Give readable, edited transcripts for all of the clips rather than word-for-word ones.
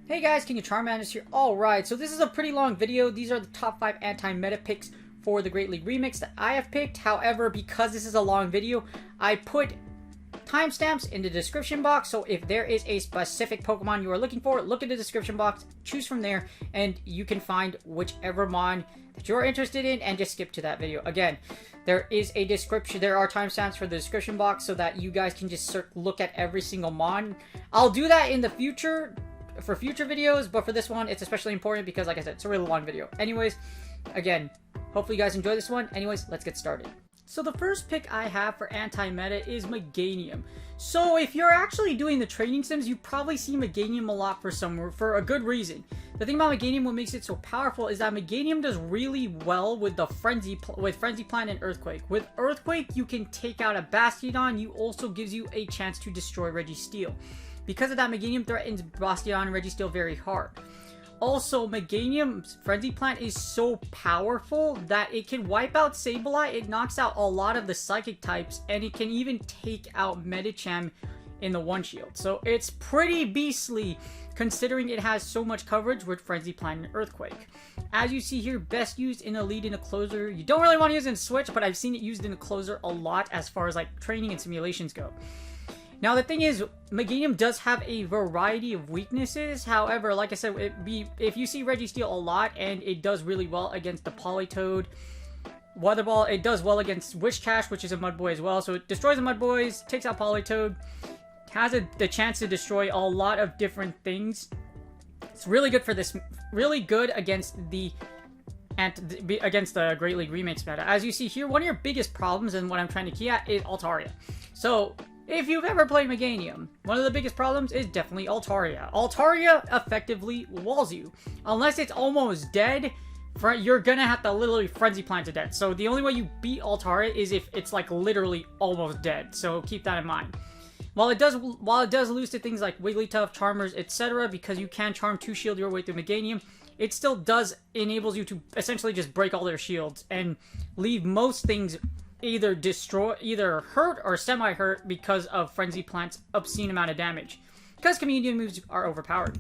Hey guys, King of Charmanders here. Alright, so this is a pretty long video. These are the top 5 anti-meta picks for the Great League Remix that I have picked. However, because this is a long video, I put timestamps in the description box. So if there is a specific Pokemon you are looking for, look at the description box, choose from there, and you can find whichever mon that you're interested in and just skip to that video. Again, there is a description, there are timestamps for the description box so that you guys can just look at every single mon. I'll do that in the future, for future videos, but for this one it's especially important because, like I said, it's a really long video. Anyways, again, hopefully you guys enjoy this one. Anyways, let's get started. So the first pick I have for anti-meta is Meganium. So if you're actually doing the training sims, you probably see Meganium a lot for a good reason. The thing about Meganium, what makes it so powerful, is that Meganium does really well with the Frenzy Plant and Earthquake. With Earthquake, you can take out a Bastiodon. You also gives you a chance to destroy Registeel. Because of that, Meganium threatens Bastiodon and Registeel very hard. Also, Meganium's Frenzy Plant is so powerful that it can wipe out Sableye, it knocks out a lot of the Psychic types, and it can even take out Medicham in the one shield. So it's pretty beastly considering it has so much coverage with Frenzy Plant and Earthquake. As you see here, best used in a lead in a closer. You don't really want to use it in Switch, but I've seen it used in a closer a lot as far as like training and simulations go. Now, the thing is, Meganium does have a variety of weaknesses. However, like I said, if you see Registeel a lot, and it does really well against the Politoed, Weather Ball, it does well against Wishcash, which is a Mudboy as well. So it destroys the Mudboys, takes out Politoed, has the chance to destroy a lot of different things. It's really good for this, really good against the Great League Remix meta. As you see here, one of your biggest problems, and what I'm trying to key at, is Altaria. So if you've ever played Meganium, one of the biggest problems is definitely Altaria. Altaria effectively walls you. Unless it's almost dead, you're gonna have to literally Frenzy Plant to death. So the only way you beat Altaria is if it's like literally almost dead. So keep that in mind. While it does lose to things like Wigglytuff, Charmers, etc., because you can Charm 2 Shield your way through Meganium, it still enables you to essentially just break all their shields and leave most things either hurt or semi-hurt because of Frenzy Plant's obscene amount of damage. Because Meganium moves are overpowered.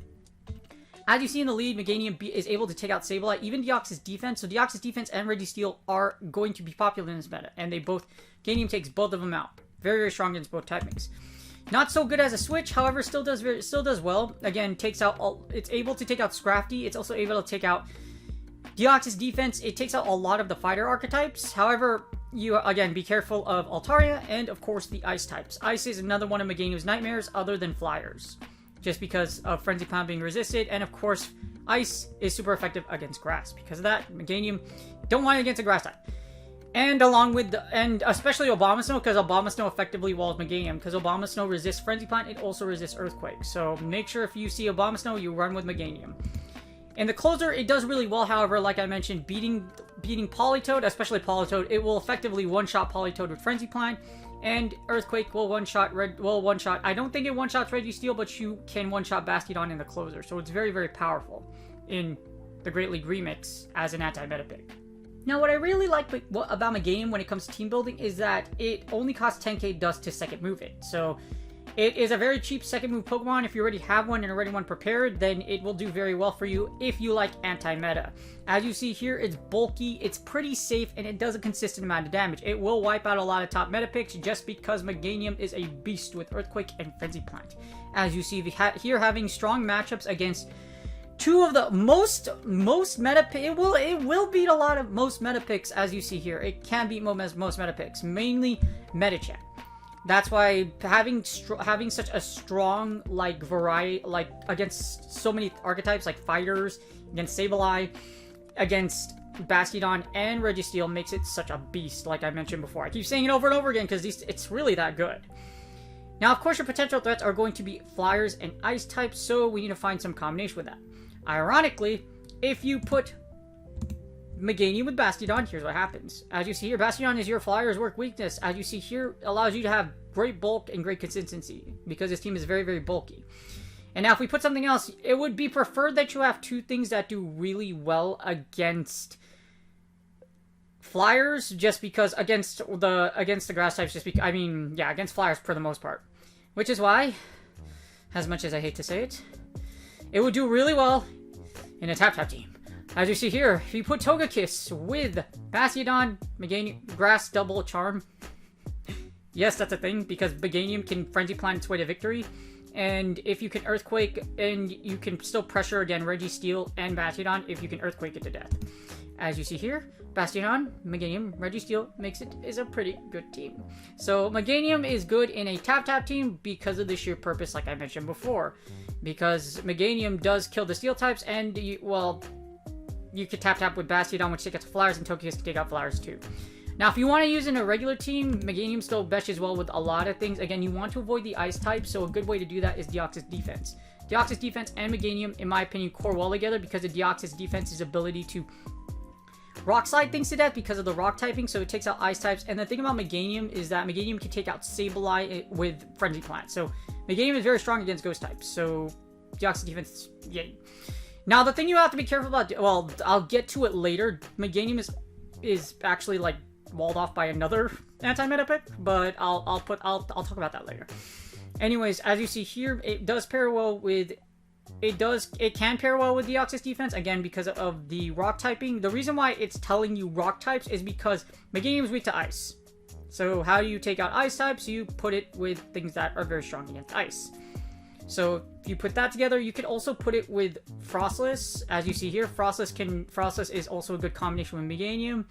As you see in the lead, Meganium is able to take out Sableye, even Deoxys defense. So Deoxys defense and Registeel are going to be popular in this meta, and Meganium takes both of them out. Very, very strong against both typings. Not so good as a Switch, however, still does well. Again, it's able to take out Scrafty. It's also able to take out Deoxys defense. It takes out a lot of the fighter archetypes. However, you, again, be careful of Altaria and, of course, the Ice types. Ice is another one of Meganium's nightmares other than Flyers, just because of Frenzy Plant being resisted, and, of course, Ice is super effective against Grass. Because of that, Meganium don't want it against a Grass type. And especially Abomasnow, because Abomasnow effectively walls Meganium, because Abomasnow resists Frenzy Plant, it also resists Earthquake. So make sure if you see Abomasnow, you run with Meganium. In the closer, it does really well, however, like I mentioned, beating Politoed, especially Politoed, it will effectively one-shot Politoed with Frenzy Plant, and Earthquake will one-shot, I don't think it one-shots Registeel, but you can one-shot Bastiodon in the closer, so it's very, very powerful in the Great League Remix as an anti-meta pick. Now, what I really like about Meganium when it comes to team building is that it only costs 10k dust to second move it, so it is a very cheap second move Pokemon. If you already have one and already one prepared, then it will do very well for you if you like anti-meta. As you see here, it's bulky, it's pretty safe, and it does a consistent amount of damage. It will wipe out a lot of top meta picks just because Meganium is a beast with Earthquake and Frenzy Plant. As you see here, having strong matchups against two of the most meta picks. It will beat a lot of most meta picks, as you see here. It can beat most meta picks, mainly Medicham. That's why having such a strong variety against so many archetypes like fighters, against Sableye, against Bastiodon and Registeel makes it such a beast, like I mentioned before. I keep saying it over and over again because it's really that good. Now, of course, your potential threats are going to be Flyers and Ice types, so we need to find some combination with that. Ironically, if you put Meganium with Bastiodon, here's what happens. As you see here, Bastiodon is your Flyer's work weakness. As you see here, allows you to have great bulk and great consistency, because this team is very, very bulky. And now if we put something else, it would be preferred that you have two things that do really well against Flyers, just because against the grass types, just because, I mean, yeah, against Flyers for the most part. Which is why, as much as I hate to say it, it would do really well in a tap-tap team. As you see here, if you put Togekiss with Bastiodon, Meganium, Grass Double Charm, yes, that's a thing, because Meganium can Frenzy Plant its way to victory, and if you can Earthquake, and you can still pressure, again, Registeel and Bastiodon if you can Earthquake it to death. As you see here, Bastiodon, Meganium, Registeel is a pretty good team. So Meganium is good in a tap-tap team because of the sheer purpose, like I mentioned before. Because Meganium does kill the Steel types, and, you could tap-tap with Bastiodon, which takes out Flyers, and Togekiss can take out Flyers too. Now, if you want to use in a regular team, Meganium still meshes well with a lot of things. Again, you want to avoid the Ice type, so a good way to do that is Deoxys Defense. Deoxys Defense and Meganium, in my opinion, core well together because of Deoxys Defense's ability to Rock Slide things to death because of the Rock typing, so it takes out Ice types. And the thing about Meganium is that Meganium can take out Sableye with Frenzy Plant. So Meganium is very strong against Ghost types, so Deoxys Defense, yay. Now, the thing you have to be careful about, well, I'll get to it later. Meganium is actually, like, walled off by another anti-meta pick, but I'll talk about that later. Anyways, as you see here, it does pair well with, it can pair well with Deoxys Defense, again, because of the Rock typing. The reason why it's telling you Rock types is because Meganium is weak to Ice. So how do you take out Ice types? You put it with things that are very strong against Ice. So if you put that together, you could also put it with Frostless. As you see here, Frostless is also a good combination with Meganium.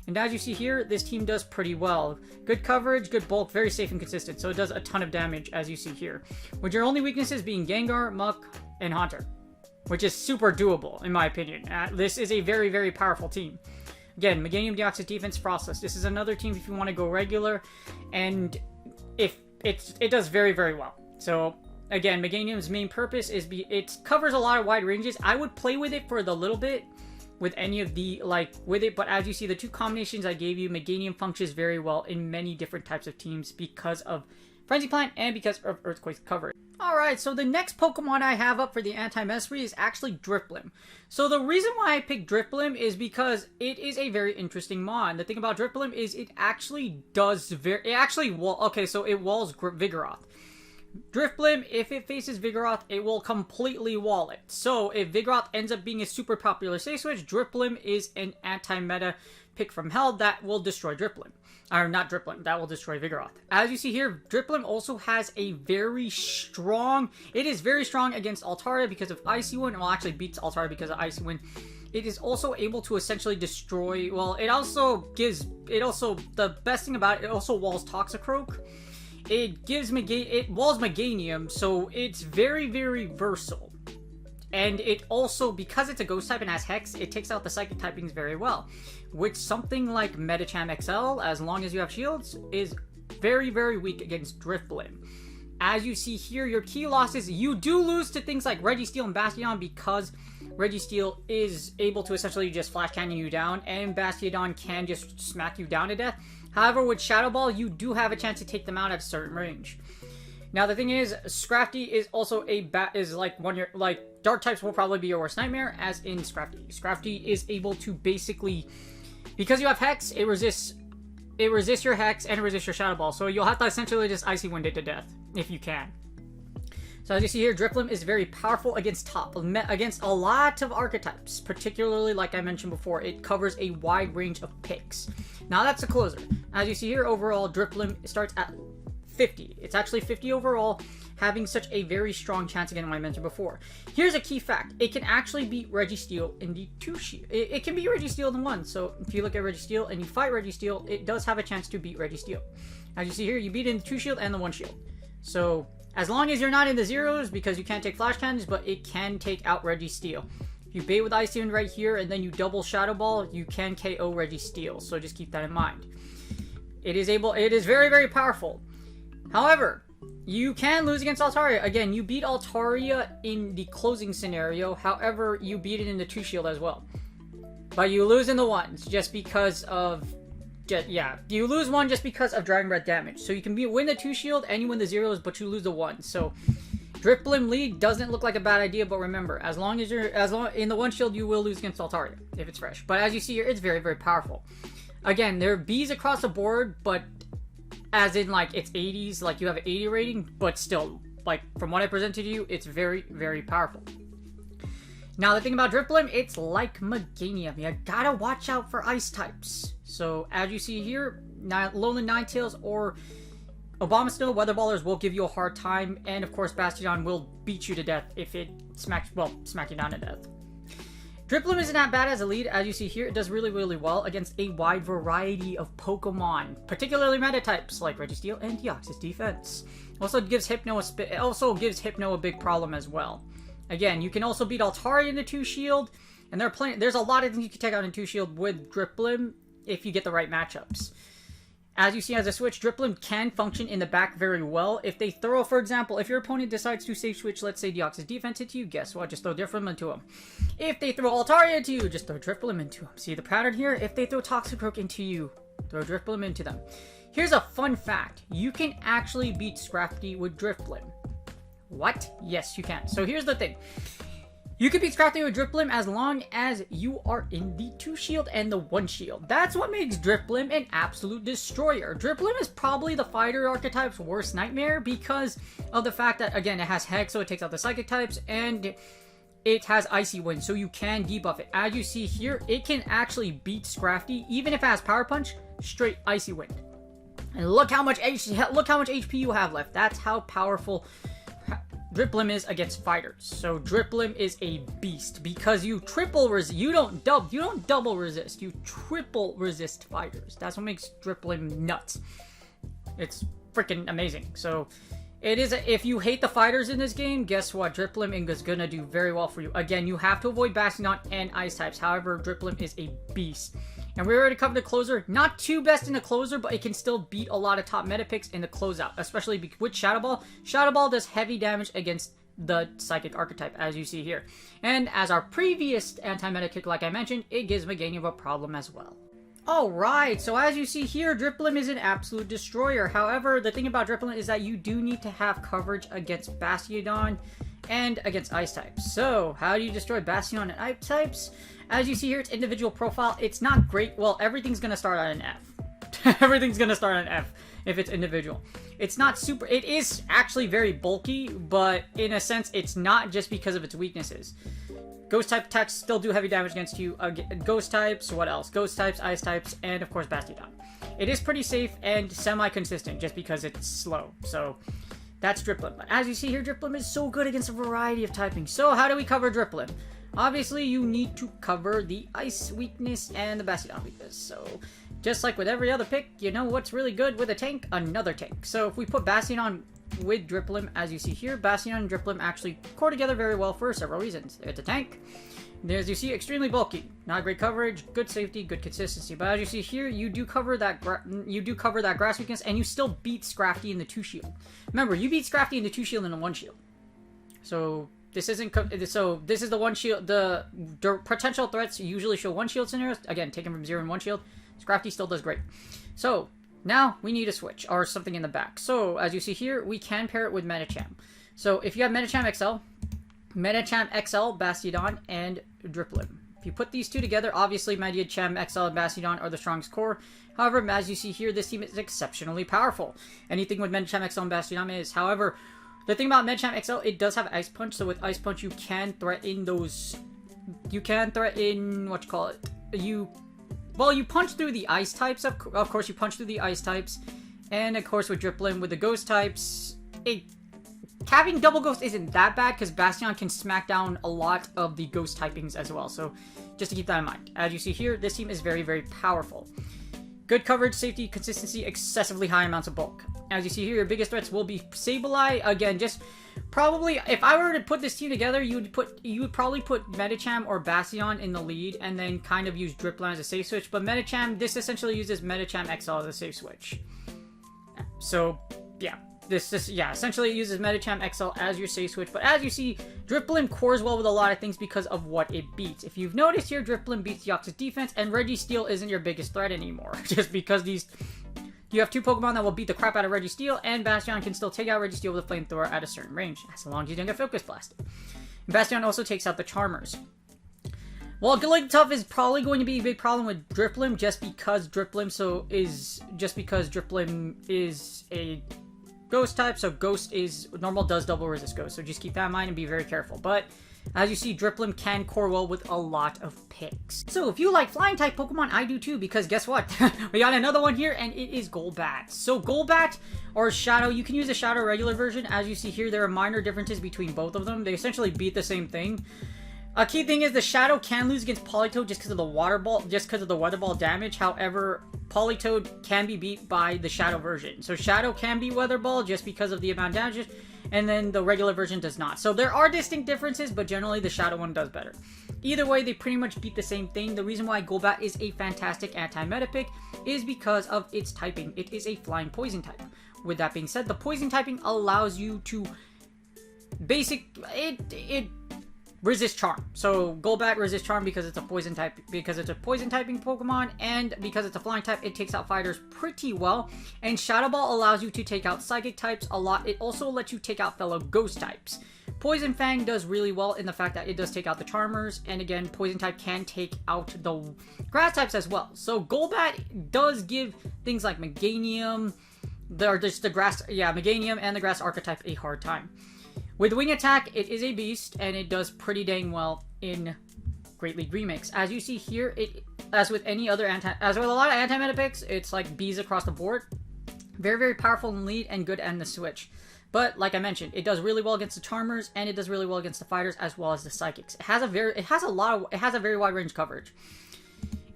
And as you see here, this team does pretty well. Good coverage, good bulk, very safe and consistent. So it does a ton of damage, as you see here. With your only weaknesses being Gengar, Muck, and Haunter, which is super doable, in my opinion. This is a very, very powerful team. Again, Meganium, Deoxys Defense, Frostless. This is another team if you want to go regular, and if it does very, very well. So again, Meganium's main purpose is it covers a lot of wide ranges. I would play with it for the little bit with any of the, with it, but as you see, the two combinations I gave you, Meganium functions very well in many different types of teams because of Frenzy Plant and because of Earthquake coverage. Alright, so the next Pokemon I have up for the anti-Messery is actually Drifblim. So the reason why I picked Drifblim is because it is a very interesting mon. The thing about Drifblim is it actually does it walls Vigoroth. Drifblim, if it faces Vigoroth, it will completely wall it. So if Vigoroth ends up being a super popular safe switch, Drifblim is an anti-meta pick from hell that will destroy Drifblim. Or not Drifblim, that will destroy Vigoroth. As you see here, Drifblim also has a very strong, it is very strong against Altaria because of Icy Wind. Well, actually beats Altaria because of Icy Wind. It is also able to essentially destroy, well, the best thing about it also walls Toxicroak. It walls Meganium, so it's very, very versatile. And it also, because it's a Ghost type and has Hex, it takes out the Psychic typings very well. Which something like Medicham XL, as long as you have shields, is very, very weak against Drifblim. As you see here, your key losses, you do lose to things like Registeel and Bastiodon because Registeel is able to essentially just Flash Cannon you down, and Bastiodon can just smack you down to death. However, with Shadow Ball, you do have a chance to take them out at a certain range. Now, the thing is, Scrafty is also Dark types will probably be your worst nightmare, as in Scrafty. Scrafty is able to basically, because you have Hex, it resists your Hex and it resists your Shadow Ball, so you'll have to essentially just Icy Wind it to death, if you can. So as you see here, Drifblim is very powerful against a lot of archetypes, particularly, like I mentioned before, it covers a wide range of picks. Now that's a closer. As you see here, overall, Drifblim starts at 50. It's actually 50 overall, having such a very strong chance again, like I mentioned before. Here's a key fact. It can actually beat Registeel in the 2-shield. It can beat Registeel in 1. So if you look at Registeel and you fight Registeel, it does have a chance to beat Registeel. As you see here, you beat it in the 2-shield and the 1-shield. So as long as you're not in the zeros, because you can't take Flash Cannons, but it can take out Registeel. If you bait with Icy Wind right here and then you double Shadow Ball, you can KO Registeel. So just keep that in mind. It is very, very powerful. However, you can lose against Altaria. Again, you beat Altaria in the closing scenario. However, you beat it in the 2-shield as well. But you lose in the ones just because of... yeah, you lose one just because of Dragon Breath damage. So you can win the 2 shield and you win the 0s, but you lose the 1. So Drifblim lead doesn't look like a bad idea, but remember, as long as in the 1 shield, you will lose against Altaria if it's fresh. But as you see here, it's very, very powerful. Again, there are Bs across the board, but as in like it's 80s, like you have an 80 rating, but still, like from what I presented to you, it's very, very powerful. Now the thing about Drifblim, it's like Meganium. You gotta watch out for ice types. So as you see here, Lonely Ninetales or Abomasnow Weather Ballers will give you a hard time, and of course Bastiodon will beat you to death if it smack you down to death. Drifblim isn't that bad as a lead. As you see here, it does really, really well against a wide variety of Pokemon, particularly meta types like Registeel and Deoxys Defense. Also gives Hypno a big problem as well. Again, you can also beat Altaria in the 2 shield, and there's a lot of things you can take out in 2 shield with Drifblim if you get the right matchups. As you see, as a switch, Drifblim can function in the back very well. If they throw, for example, if your opponent decides to safe switch, let's say Deoxys Defense into you, guess what? Just throw Drifblim into him. If they throw Altaria into you, just throw Drifblim into him. See the pattern here? If they throw Toxicroak into you, throw Drifblim into them. Here's a fun fact. You can actually beat Scrafty with Drifblim. What? Yes, you can. So here's the thing. You can beat Scrafty with Drifblim as long as you are in the 2 shield and the 1 shield. That's what makes Drifblim an absolute destroyer. Drifblim is probably the fighter archetype's worst nightmare because of the fact that, again, it has Hex, so it takes out the psychic types, and it has Icy Wind, so you can debuff it. As you see here, it can actually beat Scrafty, even if it has Power Punch, straight Icy Wind. And look how much HP you have left. That's how powerful Drifblim is against fighters. So Drifblim is a beast because you triple resist. You don't double resist. You triple resist fighters. That's what makes Drifblim nuts. It's freaking amazing. So it is. If you hate the fighters in this game, guess what? Drifblim is gonna do very well for you. Again, you have to avoid Bastiodon and Ice types. However, Drifblim is a beast. And we already covered the closer. Not too best in the closer, but it can still beat a lot of top meta picks in the closeout, especially with Shadow Ball. Shadow Ball does heavy damage against the Psychic archetype, as you see here. And as our previous anti-meta kick, like I mentioned, it gives Meganium a problem as well. Alright, so as you see here, Drifblim is an absolute destroyer. However, the thing about Drifblim is that you do need to have coverage against Bastiodon and against Ice types. So, how do you destroy Bastiodon and Ice types? As you see here, its individual profile, it's not great. Well, everything's going to start on an F. Everything's going to start on an F if it's individual. It's not super... It is actually very bulky, but in a sense, it's not just because of its weaknesses. Ghost type attacks still do heavy damage against you. Ghost types, what else? Ghost types, Ice types, and of course Bastiodon. It is pretty safe and semi-consistent just because it's slow. So that's Drifblim. But as you see here, Drifblim is so good against a variety of typing. So how do we cover Drifblim? Obviously, you need to cover the Ice weakness and the Bastiodon weakness. So, just like with every other pick, you know what's really good with a tank? Another tank. So, if we put Bastiodon with Drifblim, as you see here, Bastiodon and Drifblim actually core together very well for several reasons. It's a tank. As you see, extremely bulky. Not great coverage, good safety, good consistency. But as you see here, you do cover that grass weakness, and you still beat Scrafty in the 2 shield. Remember, you beat Scrafty in the 2 shield and the 1 shield. So... This is the 1 shield. The potential threats usually show 1 shield scenarios. Again, taken from 0 and 1 shield. Scrafty still does great. So, now we need a switch or something in the back. So, as you see here, we can pair it with Medicham. So, if you have Medicham XL, Bastiodon, and Drifblim. If you put these two together, obviously Medicham XL and Bastiodon are the strongest core. However, as you see here, this team is exceptionally powerful. Anything with Medicham XL and Bastiodon is. However, the thing about Medicham XL, it does have Ice Punch, so with Ice Punch you can threaten those... You can threaten... What you call it? You punch through the Ice types, of course you punch through the Ice types. And of course with Drifblim, with the Ghost types, having double Ghost isn't that bad, because Bastion can smack down a lot of the Ghost typings as well, so just to keep that in mind. As you see here, this team is very, very powerful. Good coverage, safety, consistency, excessively high amounts of bulk. As you see here, your biggest threats will be Sableye. Again, just probably, if I were to put this team together, you would probably put Medicham or Bastiodon in the lead, and then kind of use Drifblim as a safe switch. But Medicham, this essentially uses Medicham XL as a safe switch. So, yeah. yeah, essentially it uses Medicham XL as your safe switch. But as you see, Drifblim cores well with a lot of things because of what it beats. If you've noticed here, Drifblim beats Deoxys defense, and Registeel isn't your biggest threat anymore. Just because you have two Pokemon that will beat the crap out of Registeel, and Bastion can still take out Registeel with a Flamethrower at a certain range, as long as you don't get Focus Blasted. Bastion also takes out the Charmers. Well, Wigglytuff is probably going to be a big problem with Drifblim just because Drifblim is a Ghost type, so Ghost is normal does double resist Ghost, so just keep that in mind and be very careful. But as you see, Drifblim can core well with a lot of picks. So if you like flying type Pokemon, I do too, because guess what? We got another one here, and it is Golbat. So Golbat or Shadow, you can use the Shadow regular version. As you see here, there are minor differences between both of them. They essentially beat the same thing. A key thing is the Shadow can lose against Politoed just because of the Water Ball, just because of the Weather Ball damage. However, Politoed can be beat by the Shadow version. So Shadow can be Weather Ball just because of the amount of damage, and then the regular version does not. So there are distinct differences, but generally the Shadow one does better. Either way, they pretty much beat the same thing. The reason why Golbat is a fantastic anti-meta pick is because of its typing. It is a flying poison type. With that being said, the poison typing allows you to resist Charm. So Golbat resist Charm because it's a poison type, because it's a poison typing Pokemon, and because it's a flying type, it takes out fighters pretty well. And Shadow Ball allows you to take out psychic types a lot. It also lets you take out fellow ghost types. Poison Fang does really well in the fact that it does take out the Charmers, and again, poison type can take out the grass types as well. So Golbat does give things like Meganium, Meganium and the grass archetype a hard time. With Wing Attack, it is a beast, and it does pretty dang well in Great League Remix. As you see here, as with a lot of anti-meta picks, it's like bees across the board. Very, very powerful in lead and good in the switch. But like I mentioned, it does really well against the Charmers, and it does really well against the fighters as well as the Psychics. It has a very wide range coverage.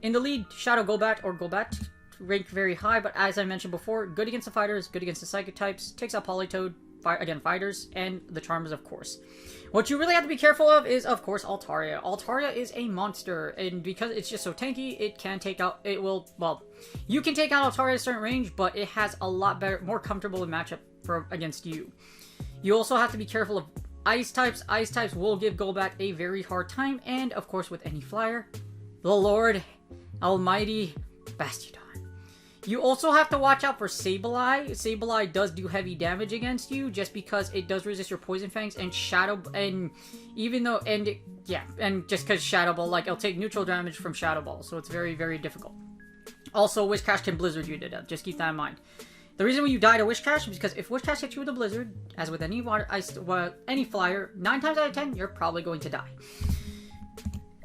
In the lead, Shadow Golbat or Golbat rank very high, but as I mentioned before, good against the fighters, good against the Psychic types, takes out Politoed, again, fighters, and the Charmers, of course. What you really have to be careful of is, of course, Altaria. Altaria is a monster, and because it's just so tanky, you can take out Altaria at a certain range, but it has a lot better, more comfortable matchup against you. You also have to be careful of Ice types. Ice types will give Golbat a very hard time, and, of course, with any flyer, the Lord Almighty Bastiodon. You also have to watch out for Sableye. Sableye does do heavy damage against you just because it does resist your Poison Fangs and just because Shadow Ball, it'll take neutral damage from Shadow Ball, so it's very, very difficult. Also, Whiscash can Blizzard you to death. Just keep that in mind. The reason why you die to Whiscash is because if Whiscash hits you with a Blizzard, as with any any flyer, 9 times out of 10, you're probably going to die.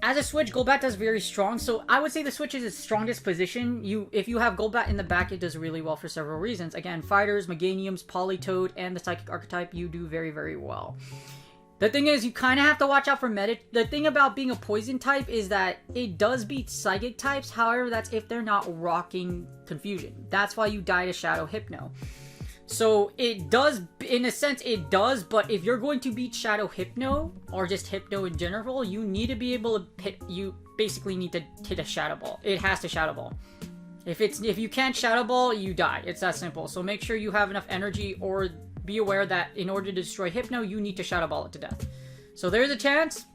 As a switch, Golbat does very strong, so I would say the switch is its strongest position. If you have Golbat in the back, it does really well for several reasons. Again, fighters, Meganiums, Politoed, and the Psychic Archetype, you do very, very well. The thing is, you kind of have to watch out for meta. The thing about being a poison type is that it does beat Psychic types, however, that's if they're not rocking Confusion. That's why you die to Shadow Hypno. So it does, in a sense, it does, but if you're going to beat Shadow Hypno, or just Hypno in general, you need to be able to you basically need to hit a Shadow Ball. It has to Shadow Ball. If you can't Shadow Ball, you die. It's that simple. So make sure you have enough energy, or be aware that in order to destroy Hypno, you need to Shadow Ball it to death. So there's a chance,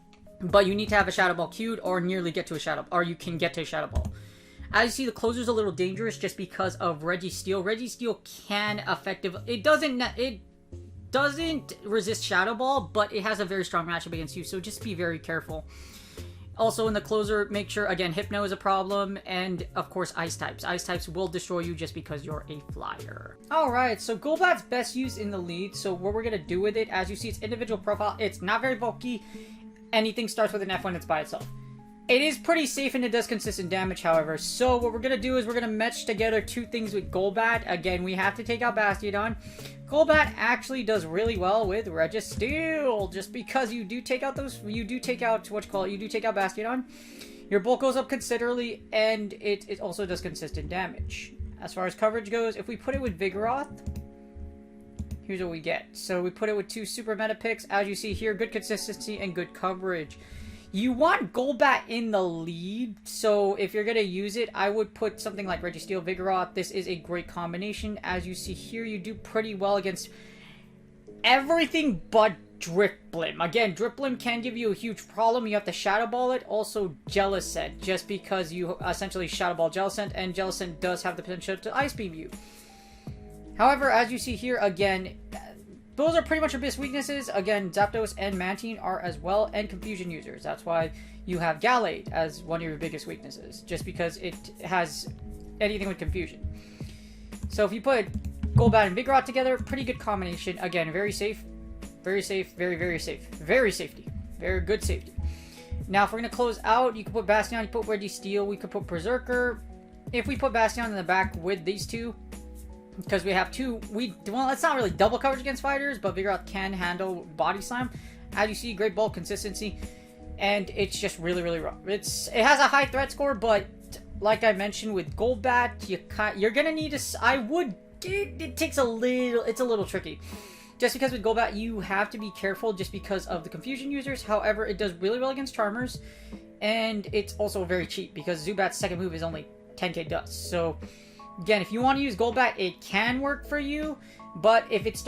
but you need to have a Shadow Ball queued, or nearly get to a Shadow, or you can get to a Shadow Ball. As you see, the closer's a little dangerous just because of Registeel. Registeel can it doesn't resist Shadow Ball, but it has a very strong matchup against you, so just be very careful. Also, in the closer, make sure, again, Hypno is a problem, and, of course, Ice types. Ice types will destroy you just because you're a flyer. Alright, so Golbat's best used in the lead, so what we're going to do with it, as you see, its individual profile, it's not very bulky. Anything starts with an F when it's by itself. It is pretty safe and it does consistent damage, however. So what we're going to do is we're going to mesh together two things with Golbat. Again, we have to take out Bastiodon. Golbat actually does really well with Registeel, just because you do take out Bastiodon. Your bulk goes up considerably, and it also does consistent damage. As far as coverage goes, if we put it with Vigoroth, here's what we get. So we put it with two super meta picks. As you see here, good consistency and good coverage. You want Golbat in the lead, so if you're going to use it, I would put something like Registeel, Vigoroth. This is a great combination. As you see here, you do pretty well against everything but Drifblim. Again, Drifblim can give you a huge problem. You have to Shadow Ball it. Also, Jellicent, just because you essentially Shadow Ball Jellicent, and Jellicent does have the potential to Ice Beam you. However, as you see here, again, those are pretty much your biggest weaknesses. Again, Zapdos and Mantine are as well, and Confusion users. That's why you have Gallade as one of your biggest weaknesses, just because it has anything with Confusion. So if you put Golbat and Vigoroth together, pretty good combination. Again, very safe. Very safe. Very, very safe. Very safety. Very good safety. Now, if we're going to close out, you can put Bastion, you can put Registeel, we could put Berserker. If we put Bastion in the back with these two, because we have two, well, it's not really double coverage against fighters, but Vigoroth can handle Body Slam. As you see, great bulk consistency, and it's just really, really rough. It has a high threat score, but like I mentioned with Golbat, you're gonna need it takes a little, it's a little tricky. Just because with Golbat, you have to be careful just because of the Confusion users. However, it does really well against Charmers, and it's also very cheap because Zubat's second move is only 10k dust. So again, if you want to use Golbat, it can work for you, but if it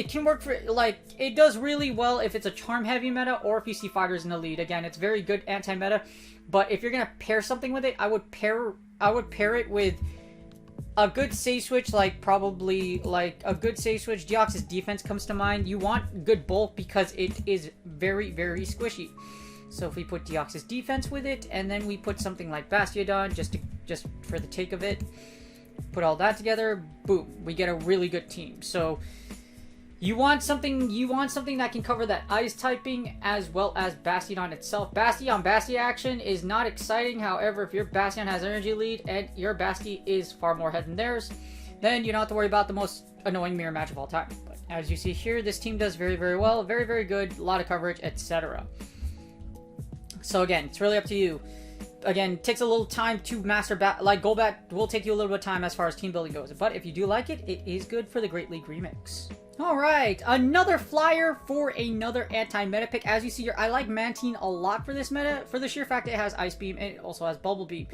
can work for, like, it does really well if it's a charm heavy meta or if you see fighters in the lead. Again, it's very good anti-meta, but if you're gonna pair something with it, I would pair it with a good save switch, like probably like a good save switch. Deoxys Defense comes to mind. You want good bulk because it is very, very squishy. So if we put Deoxys Defense with it, and then we put something like Bastiodon, just for the take of it, put all that together, boom, we get a really good team. So you want something that can cover that ice typing as well as Bastiodon itself. Bastion action is not exciting. However, if your Bastion has energy lead and your Basti is far more ahead than theirs, then you don't have to worry about the most annoying mirror match of all time. But as you see here, this team does very, very well, very, very good, a lot of coverage, etc. So again, it's really up to you. Again, it takes a little time to master like Golbat will take you a little bit of time as far as team building goes. But if you do like it, it is good for the Great League Remix. Alright, another flyer for another anti-meta pick. As you see here, I like Mantine a lot for this meta, for the sheer fact that it has Ice Beam and it also has Bubble Beam.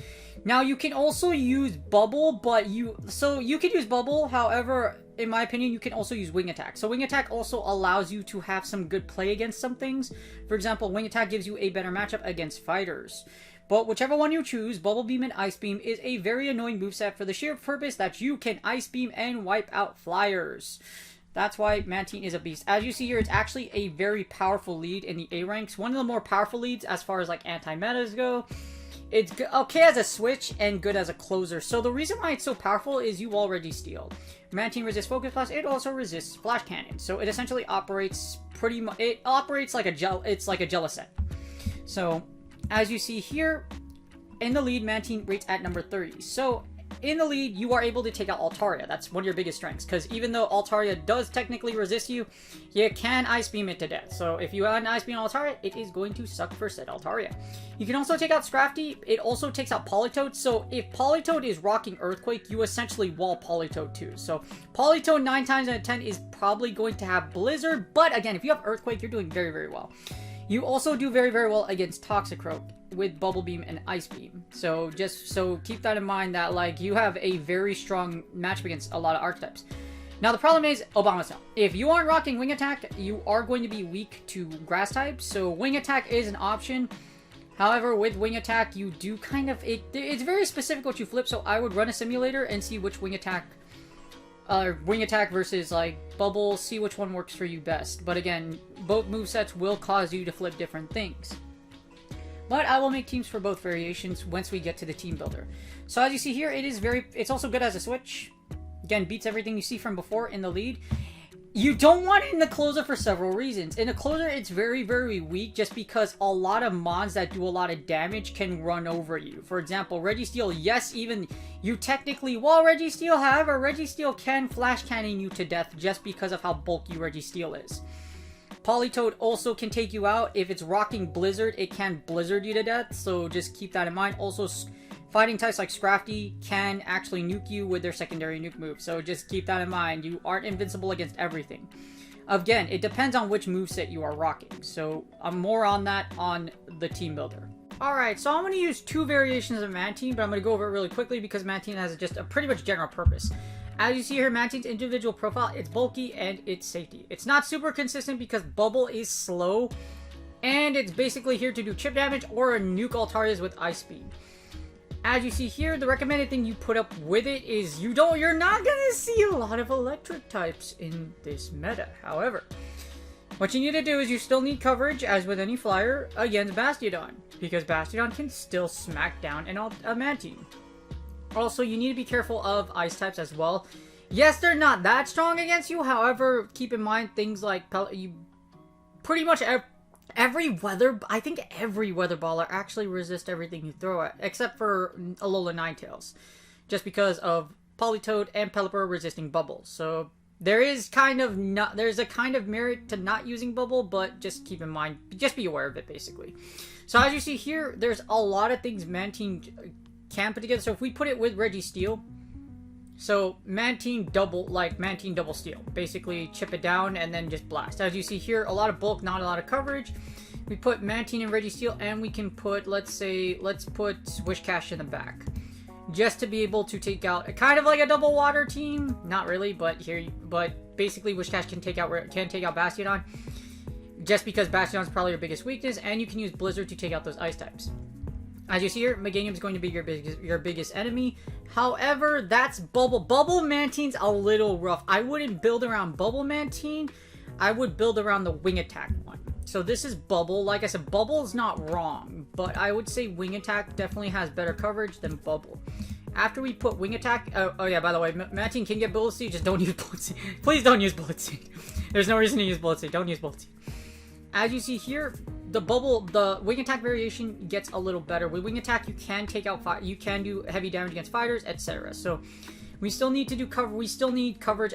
Now, you can also use Bubble, but you can use Bubble, however, in my opinion, you can also use Wing Attack. So Wing Attack also allows you to have some good play against some things. For example, Wing Attack gives you a better matchup against fighters. But whichever one you choose, Bubble Beam and Ice Beam is a very annoying moveset for the sheer purpose that you can Ice Beam and wipe out flyers. That's why Mantine is a beast. As you see here, it's actually a very powerful lead in the A ranks. One of the more powerful leads as far as like anti-metas go. It's okay as a switch and good as a closer. So the reason why it's so powerful is you already steal. Mantine resists Focus Blast. It also resists Flash Cannon. So it essentially operates pretty much. It operates like it's like a Jellicent. So as you see here, in the lead, Mantine rates at number 30. So in the lead, you are able to take out Altaria. That's one of your biggest strengths, because even though Altaria does technically resist you, you can Ice Beam it to death. So if you have an Ice Beam Altaria, it is going to suck for said Altaria. You can also take out Scrafty. It also takes out Politoed. So if Politoed is rocking Earthquake, you essentially wall Politoed too. So Politoed 9 times out of 10 is probably going to have Blizzard, but again, if you have Earthquake, you're doing very, very well. You also do very, very well against Toxicroak with Bubble Beam and Ice Beam. So keep that in mind that like you have a very strong matchup against a lot of archetypes. Now the problem is Obama Style. If you aren't rocking Wing Attack, you are going to be weak to Grass types. So Wing Attack is an option. However, with Wing Attack, you do kind of it's very specific what you flip. So I would run a simulator and see which Wing Attack versus like Bubble, see which one works for you best. But again, both movesets will cause you to flip different things. But I will make teams for both variations once we get to the team builder. So as you see here, it's also good as a switch. Again, beats everything you see from before in the lead. You don't want it in the closer for several reasons. In the closer, it's very, very weak just because a lot of mons that do a lot of damage can run over you. For example, Registeel, yes, even you technically, well, Registeel, however, Registeel can Flash Cannon you to death just because of how bulky Registeel is. Politoed also can take you out. If it's rocking Blizzard, it can Blizzard you to death, so just keep that in mind. Also, fighting types like Scrafty can actually nuke you with their secondary nuke move, so just keep that in mind. You aren't invincible against everything. Again, it depends on which moveset you are rocking, so I'm more on that on the team builder. Alright, so I'm going to use 2 variations of Mantine, but I'm going to go over it really quickly because Mantine has just a pretty much general purpose. As you see here, Mantine's individual profile, it's bulky and it's safety. It's not super consistent because Bubble is slow, and it's basically here to do chip damage or nuke Altarias with Ice Speed. As you see here, the recommended thing you put up with it is you're not gonna see a lot of electric types in this meta. However, what you need to do is you still need coverage, as with any flyer, against Bastiodon, because Bastiodon can still smack down a Mantine. Also, you need to be careful of ice types as well. Yes, they're not that strong against you, however, keep in mind things like you pretty much I think every weather baller actually resists everything you throw at, except for Alola Ninetales, just because of Politoed and Pelipper resisting bubbles. So there is there's a kind of merit to not using bubble, but just keep in mind, just be aware of it basically. So as you see here, there's a lot of things Mantine can put together. So if we put it with Registeel, so Mantine double steel. Basically chip it down and then just blast. As you see here, a lot of bulk, not a lot of coverage. We put Mantine and Registeel, and we can put, let's put Whiscash in the back. Just to be able to take out, kind of like a double water team. Not really, but basically Whiscash can take out Bastiodon. Just because Bastiodon is probably your biggest weakness, and you can use Blizzard to take out those ice types. As you see here, Meganium is going to be your biggest enemy. However, that's Bubble. Bubble Mantine's a little rough. I wouldn't build around Bubble Mantine. I would build around the Wing Attack one. So this is Bubble. Like I said, Bubble is not wrong, but I would say Wing Attack definitely has better coverage than Bubble. After we put Wing Attack... Oh yeah, by the way, Mantine can get Bullet Seed. Just don't use Bullet Seed. Please don't use Bullet Seed. There's no reason to use Bullet Seed. Don't use Bullet Seed. As you see here, the Wing Attack variation gets a little better. With Wing Attack, you can take out you can do heavy damage against fighters, etc. So we still need to do cover. We still need coverage.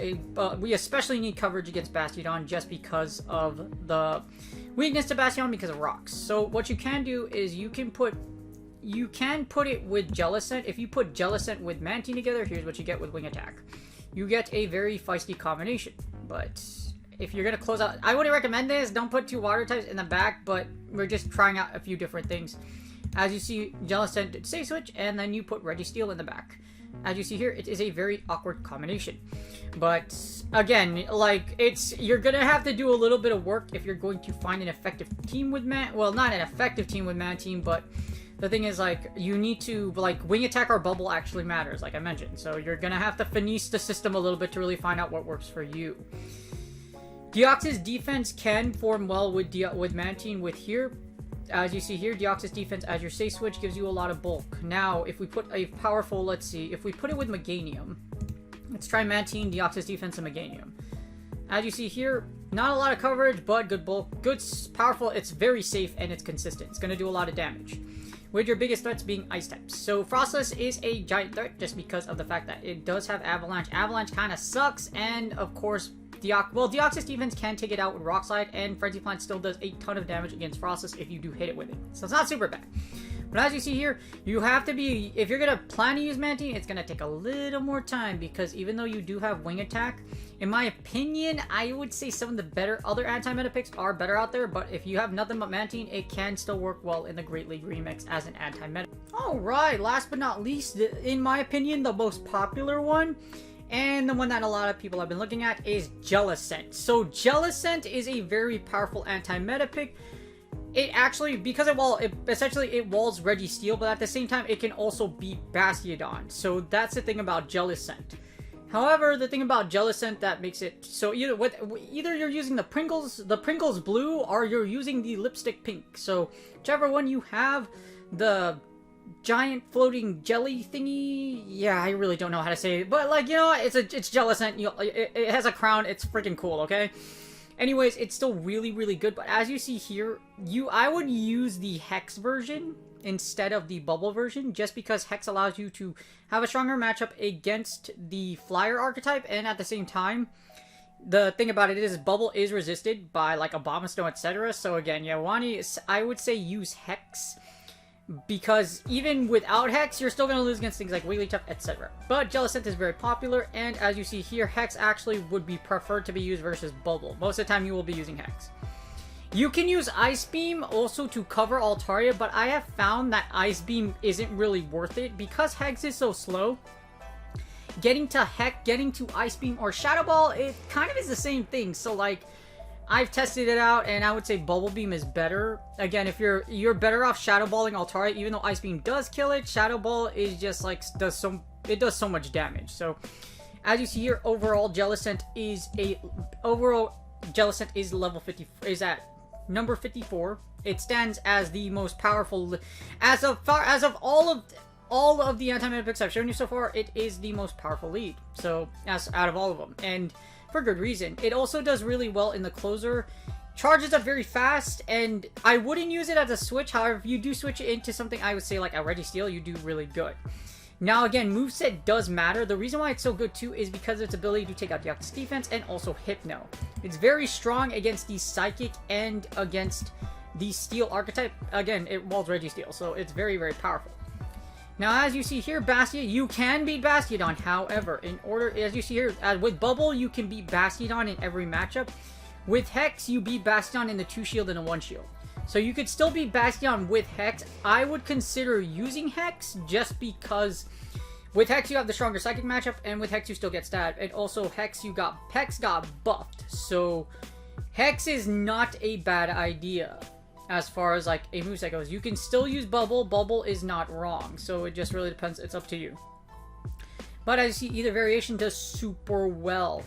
We especially need coverage against Bastiodon just because of the weakness to Bastiodon because of rocks. So what you can do is you can put it with Jellicent. If you put Jellicent with Mantine together, here's what you get with Wing Attack. You get a very feisty combination, but if you're going to close out, I wouldn't recommend this. Don't put 2 water types in the back, but we're just trying out a few different things. As you see, Jellicent did Safe Switch, and then you put Registeel in the back. As you see here, it is a very awkward combination. But, again, you're going to have to do a little bit of work if you're going to find an effective team with well, not an effective team with Mantine, but the thing is, you need to, Wing Attack or Bubble actually matters, like I mentioned. So you're going to have to finesse the system a little bit to really find out what works for you. Deoxys defense can form well with Mantine with here. As you see here, Deoxys defense as your safe switch gives you a lot of bulk. Now, if we put a powerful, let's see, if we put it with Meganium, let's try Mantine, Deoxys defense, and Meganium. As you see here, not a lot of coverage, but good bulk, good, powerful, it's very safe, and it's consistent. It's going to do a lot of damage, with your biggest threats being ice types. So Frostless is a giant threat just because of the fact that it does have Avalanche. Avalanche kind of sucks, and of course, Deoxys defense can take it out with Rock Slide, and Frenzy Plant still does a ton of damage against Frostless if you do hit it with it. So it's not super bad. But as you see here, you have to be, if you're going to plan to use Mantine, it's going to take a little more time, because even though you do have Wing Attack, in my opinion, I would say some of the better other anti-meta picks are better out there, but if you have nothing but Mantine, it can still work well in the Great League Remix as an anti-meta. Alright, last but not least, in my opinion, the most popular one, and the one that a lot of people have been looking at, is Jellicent. So Jellicent is a very powerful anti-meta pick. It actually, because it walls Registeel, but at the same time, it can also beat Bastiodon. So that's the thing about Jellicent. However, the thing about Jellicent that makes it so either you're using the Pringles blue, or you're using the lipstick pink. So whichever one you have, the giant floating jelly thingy. Yeah, I really don't know how to say it, but it's Jellicent. It has a crown. It's freaking cool. Okay. Anyways, it's still really, really good. But as you see here, I would use the Hex version instead of the Bubble version, just because Hex allows you to have a stronger matchup against the Flyer archetype, and at the same time, the thing about it is Bubble is resisted by Abomasnow, etc. So again, I would say use Hex. because even without Hex, you're still going to lose against things like Wigglytuff, etc. But Jellicent is very popular, and as you see here, Hex actually would be preferred to be used versus Bubble. Most of the time, you will be using Hex. You can use Ice Beam also to cover Altaria, but I have found that Ice Beam isn't really worth it because Hex is so slow. Getting to Ice Beam or Shadow Ball, it kind of is the same thing. So like, I've tested it out, and I would say Bubble Beam is better. Again, if you're better off Shadow Balling Altaria, even though Ice Beam does kill it, Shadow Ball is just like does so much damage. So as you see here, overall Jellicent is level 50, is at number 54. It stands as the most powerful as of all of the anti-meta picks I've shown you so far. It is the most powerful lead, so out of all of them, and for good reason. It also does really well in the closer, charges up very fast, and I wouldn't use it as a switch. However, if you do switch it into something, I would say like a Registeel, you do really good. Now again, moveset does matter. The reason why it's so good too is because of its ability to take out Deoxys defense and also Hypno. It's very strong against the Psychic and against the Steel archetype. Again, it walls Registeel, so it's very, very powerful. Now, as you see here, Bastion, you can beat Bastiodon. However, as you see here, with Bubble, you can beat Bastiodon in every matchup. With Hex, you beat Bastiodon in the 2 shield and a 1 shield. So you could still beat Bastiodon with Hex. I would consider using Hex just because with Hex you have the stronger Psychic matchup, and with Hex you still get stabbed. And also Hex got buffed. So Hex is not a bad idea. As far as like a moveset goes, you can still use Bubble. Bubble is not wrong, so it just really depends. It's up to you. But as you see, either variation does super well.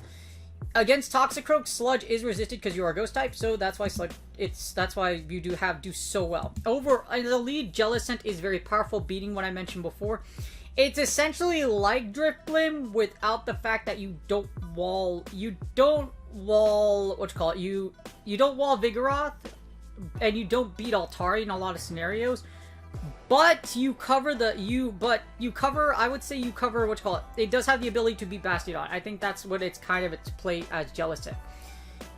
Against Toxicroak, Sludge is resisted because you are a Ghost type, so that's why that's why you do so well. Over in the lead, Jellicent is very powerful, beating what I mentioned before. It's essentially like Drifblim without the fact that you don't wall Vigoroth. And you don't beat Altaria in a lot of scenarios, but you cover I would say you cover it does have the ability to beat Bastiodon. I think that's what its play as Jellicent.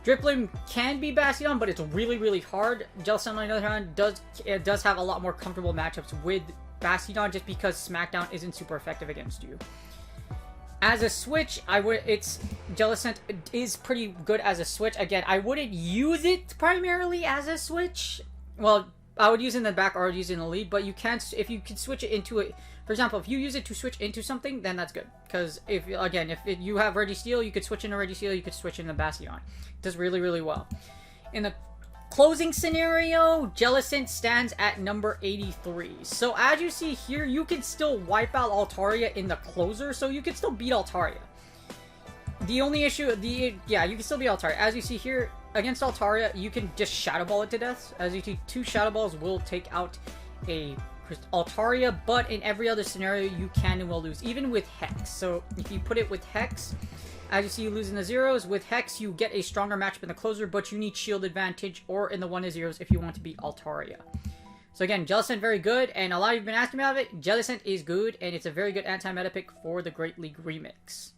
Drifblim can beat Bastiodon, but it's really, really hard. Jellicent, on the other hand, does have a lot more comfortable matchups with Bastiodon just because Smackdown isn't super effective against you. As a switch, Jellicent is pretty good as a switch. Again, I wouldn't use it primarily as a switch. Well, I would use it in the back or I would use it in the lead, but you can, if you can switch it into it. For example, if you use it to switch into something, then that's good. Because if you have Registeel, you could switch into Registeel, you could switch into Bastiodon. It does really, really well. In the closing scenario, Jellicent stands at number 83. So as you see here, you can still wipe out Altaria in the closer, so you can still beat Altaria. The only issue, you can still beat Altaria. As you see here, against Altaria, you can just Shadow Ball it to death. As you see, 2 Shadow Balls will take out a Altaria, but in every other scenario, you can and will lose, even with Hex. So if you put it with Hex, as you see, you lose in the zeros. With Hex, you get a stronger matchup in the closer, but you need shield advantage or in the 1-0s if you want to beat Altaria. So again, Jellicent very good, and a lot of you have been asking me about it. Jellicent is good, and it's a very good anti-meta pick for the Great League Remix.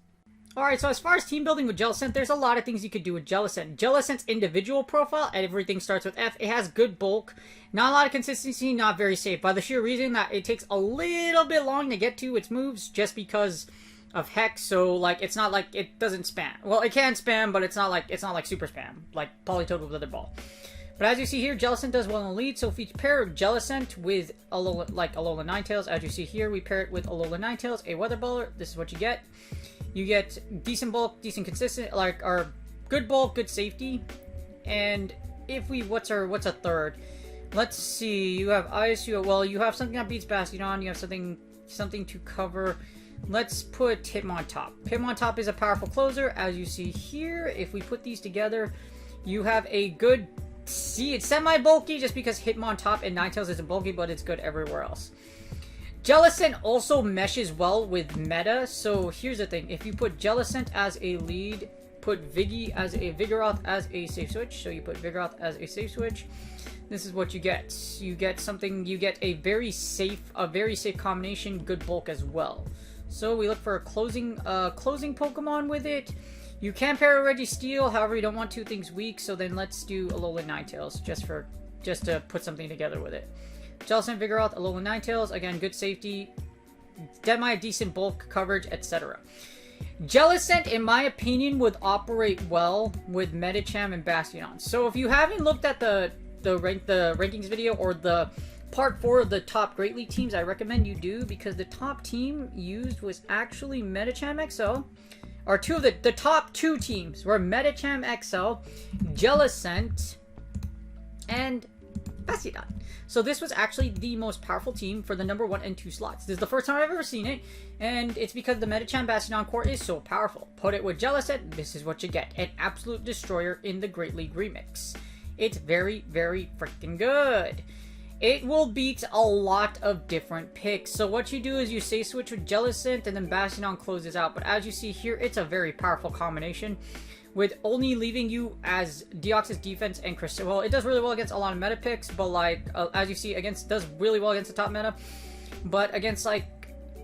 Alright, so as far as team building with Jellicent, there's a lot of things you could do with Jellicent. Jellicent's individual profile, everything starts with F. It has good bulk, not a lot of consistency, not very safe, by the sheer reason that it takes a little bit long to get to its moves just because of Hex. So like, it's not like it doesn't spam. Well, it can spam, but it's not like super spam, like Politoed with Leather Ball. But as you see here, Jellicent does well in the lead, so if we pair Jellicent with Alola Ninetales, as you see here, we pair it with Alola Ninetales, a Weather Baller, this is what you get. You get decent bulk, decent consistent, or good bulk, good safety. And if we, what's a third? Let's see, you have Ice, you have something that beats Bastiodon, you have something to cover. Let's put Hitmontop. Hitmontop is a powerful closer, as you see here. If we put these together, you have a good, it's semi-bulky just because Hitmontop and Ninetales isn't bulky, but it's good everywhere else. Jellicent also meshes well with meta, so here's the thing. If you put Jellicent as a lead, put Vigoroth as a safe switch, so you put Vigoroth as a safe switch, this is what you get. You get a very safe combination, good bulk as well. So we look for a closing Pokemon with it. You can pair a Registeel, however you don't want 2 things weak, so then let's do Alola Ninetales just to put something together with it. Jellicent, Vigoroth, Alolan Ninetales, again, good safety, decent bulk coverage, etc. Jellicent, in my opinion, would operate well with Medicham and Bastion. So if you haven't looked at the rankings video or the part 4 of the top Great League teams, I recommend you do, because the top team used was actually Medicham XL. Or the top 2 teams were Medicham XL, Jellicent, and Bastion. So this was actually the most powerful team for the number 1 and 2 slots. This is the first time I've ever seen it, and it's because the Medicham Bastion core is so powerful. Put it with Jellicent, this is what you get. An absolute destroyer in the Great League Remix. It's very, very freaking good. It will beat a lot of different picks. So what you do is you say switch with Jellicent and then Bastion closes out. But as you see here, it's a very powerful combination with only leaving you as Deoxys defense and Crystal. Well, it does really well against a lot of meta picks, but like, as you see, does really well against the top meta. But against like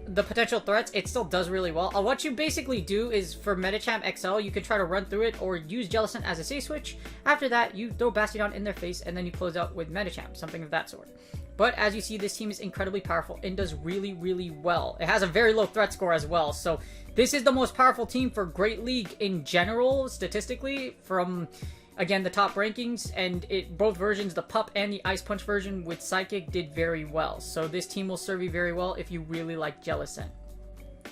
the potential threats, it still does really well. What you basically do is for Medicham XL, you can try to run through it or use Jellicent as a safe switch. After that, you throw Bastion in their face and then you close out with Medicham, something of that sort. But as you see, this team is incredibly powerful and does really, really well. It has a very low threat score as well. So this is the most powerful team for Great League in general, statistically, from again the top rankings, and both versions, the Pup and the Ice Punch version with Psychic, did very well. So this team will serve you very well if you really like Jellicent.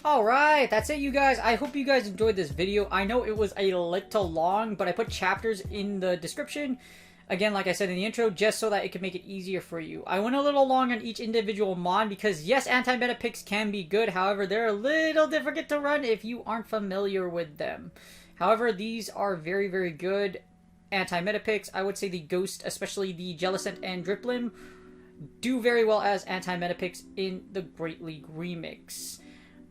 Alright, that's it, you guys. I hope you guys enjoyed this video. I know it was a little long, but I put chapters in the description. Again, like I said in the intro, just so that it could make it easier for you. I went a little long on each individual mon because, yes, anti-meta picks can be good. However, they're a little difficult to run if you aren't familiar with them. However, these are very, very good anti-meta picks. I would say the Ghost, especially the Jellicent and Drifblim, do very well as anti-meta picks in the Great League Remix.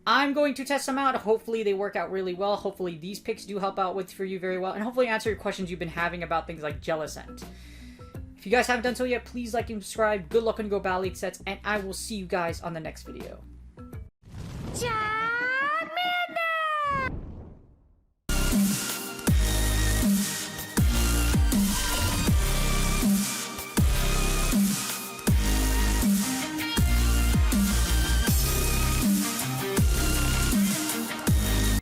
I'm going to test them out. Hopefully they work out really well. Hopefully these picks do help out for you very well, and hopefully answer your questions you've been having about things like Jellicent. If you guys haven't done so yet, please like and subscribe. Good luck on your Go Battle League sets, and I will see you guys on the next video. Ciao!